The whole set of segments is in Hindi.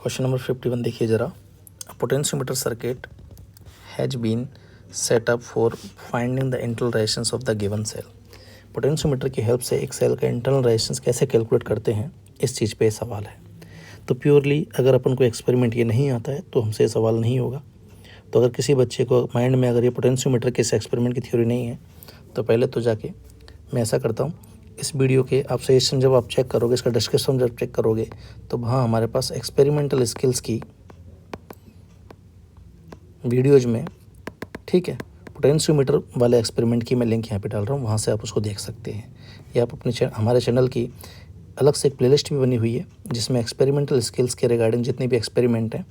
क्वेश्चन नंबर 51 देखिए ज़रा। Potentiometer circuit has been set up for finding the internal resistance of the given cell. Potentiometer की हेल्प से एक सेल का इंटरनल रेजिस्टेंस कैसे कैलकुलेट करते हैं, इस चीज़ पे सवाल है। तो प्योरली अगर अपन को एक्सपेरिमेंट ये नहीं आता है तो हमसे सवाल नहीं होगा। तो अगर किसी बच्चे को माइंड में अगर ये पोटेंशियोमीटर के इस एक्सपेरिमेंट की थ्योरी नहीं है तो पहले तो जाके मैं ऐसा करता हूँ, इस वीडियो के आप सजेशन जब आप चेक करोगे, इसका डिस्क्रिप्शन जब चेक करोगे तो वहाँ हमारे पास एक्सपेरिमेंटल स्किल्स की वीडियोज में, ठीक है, पोटेंशियोमीटर वाले एक्सपेरिमेंट की मैं लिंक यहाँ पे डाल रहा हूँ, वहाँ से आप उसको देख सकते हैं। या आप अपने हमारे चैनल की अलग से एक प्लेलिस्ट भी बनी हुई है जिसमें एक्सपेरिमेंटल स्किल्स के रिगार्डिंग जितने भी एक्सपेरिमेंट हैं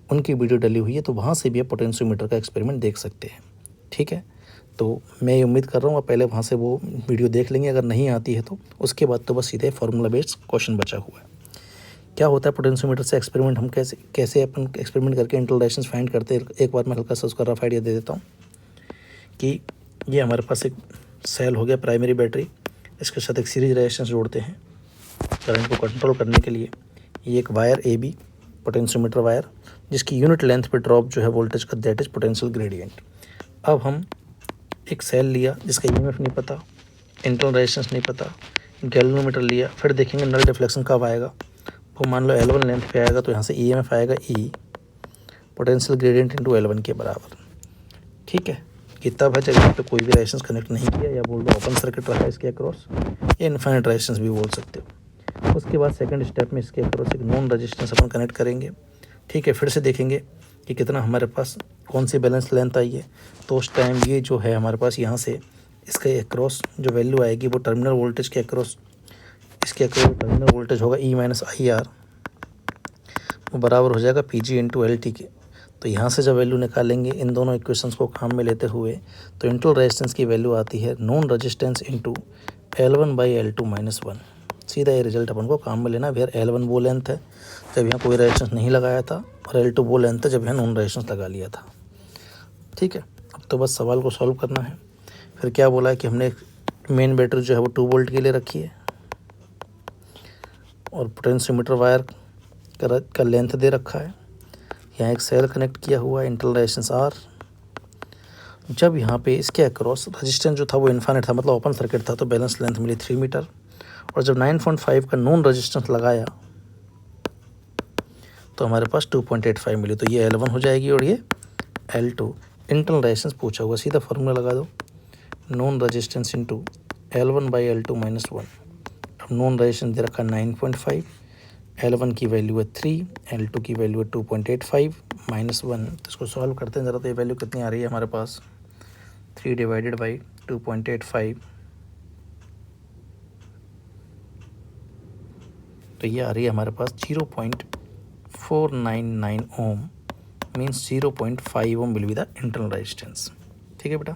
उनकी वीडियो डली हुई है, तो वहाँ से भी आप पोटेंशियोमीटर का एक्सपेरिमेंट देख सकते हैं। ठीक है, तो मैं ये उम्मीद कर रहा हूँ आप पहले वहाँ से वो वीडियो देख लेंगे। अगर नहीं आती है तो उसके बाद तो बस सीधे फार्मूला बेस्ड क्वेश्चन बचा हुआ है। क्या होता है पोटेंशियोमीटर से एक्सपेरिमेंट, हम कैसे अपन एक्सपेरिमेंट करके इंटरनल रेजिस्टेंस फाइंड करते हैं। एक बार मैं हल्का सा उसका रफ आइडिया दे देता हूँ कि ये हमारे पास एक सेल हो गया प्राइमरी बैटरी, इसके साथ एक सीरीज रेजिस्टेंस जोड़ते हैं करंट को कंट्रोल करने के लिए। ये एक wire A B potentiometer wire जिसकी यूनिट लेंथ पे ड्रॉप जो है वोल्टेज का, दैट इज पोटेंशियल ग्रेडियंट। अब हम एक सेल लिया जिसका ईएमएफ नहीं पता, इंटरनल रेजिस्टेंस नहीं पता, गैल्वेनोमीटर लिया, फिर देखेंगे नल डिफ्लेक्शन कब आएगा। वो मान लो L1 लेंथ पे आएगा तो यहाँ से ईएमएफ आएगा E potential gradient into L1 के बराबर। ठीक है, कि तब है जब यहाँ पे कोई भी रेजिस्टेंस कनेक्ट नहीं किया, या बोल दो ओपन सर्किट रहा है इसके अक्रॉस, या इनफाइनाइट रेजिस्टेंस भी बोल सकते हो। उसके बाद सेकंड स्टेप में इसके अक्रॉस एक नॉन रेजिस्टेंस अपन कनेक्ट करेंगे। ठीक है, फिर से देखेंगे कि कितना हमारे पास कौन सी बैलेंस लेंथ आई है। तो उस टाइम ये जो है हमारे पास यहाँ से इसके अक्रॉस जो वैल्यू आएगी वो टर्मिनल वोल्टेज के अक्रॉस, इसके अक्रॉस टर्मिनल वोल्टेज होगा E माइनस आई आर, वो बराबर हो जाएगा PG इंटू LT के। तो यहाँ से जब वैल्यू निकालेंगे इन दोनों इक्वेशंस को काम में लेते हुए तो इंटरनल रेजिस्टेंस की वैल्यू आती है non resistance into L1 by L2 minus 1। सीधा ये रिजल्ट अपन को काम में लेना। फिर L1 वो लेंथ है जब यहाँ कोई रेजिस्टेंस नहीं लगाया था, और L2 वो लेंथ है जब यहाँ नॉन रेजिस्टेंस लगा लिया था। ठीक है, अब तो बस सवाल को सॉल्व करना है। फिर क्या बोला है कि हमने मेन बैटरी जो है वो 2 वोल्ट के लिए रखी है और पोटेंशियोमीटर वायर का लेंथ दे रखा है। यहाँ एक सेल कनेक्ट किया हुआ है, इंटरनल रेजिस्टेंस R। जब यहाँ पे इसके अक्रॉस रेजिस्टेंस जो था वो इनफाइनाइट था, मतलब ओपन सर्किट था, तो बैलेंस लेंथ मिली 3 मीटर। और जब 9.5 का नॉन रेजिस्टेंस लगाया तो हमारे पास 2.85 मिली। तो ये L1 हो जाएगी और ये L2। इंटरनल रेजिस्टेंस पूछा हुआ, सीधा फार्मूला लगा दो, non resistance into L1 by L2 minus 1। अब नॉन रेजिस्टेंस दे रखा 9.5, L1 की वैल्यू है 3, L2 की वैल्यू है 2.85 माइनस 1। तो इसको सॉल्व करते हैं ज़रा, तो ये वैल्यू कितनी आ रही है हमारे पास, 3 डिवाइडेड बाई 2.85, तो ये आ रही है हमारे पास 0.499 ohm, means 0.5 ohm will be the internal resistance. ठीक है बेटा।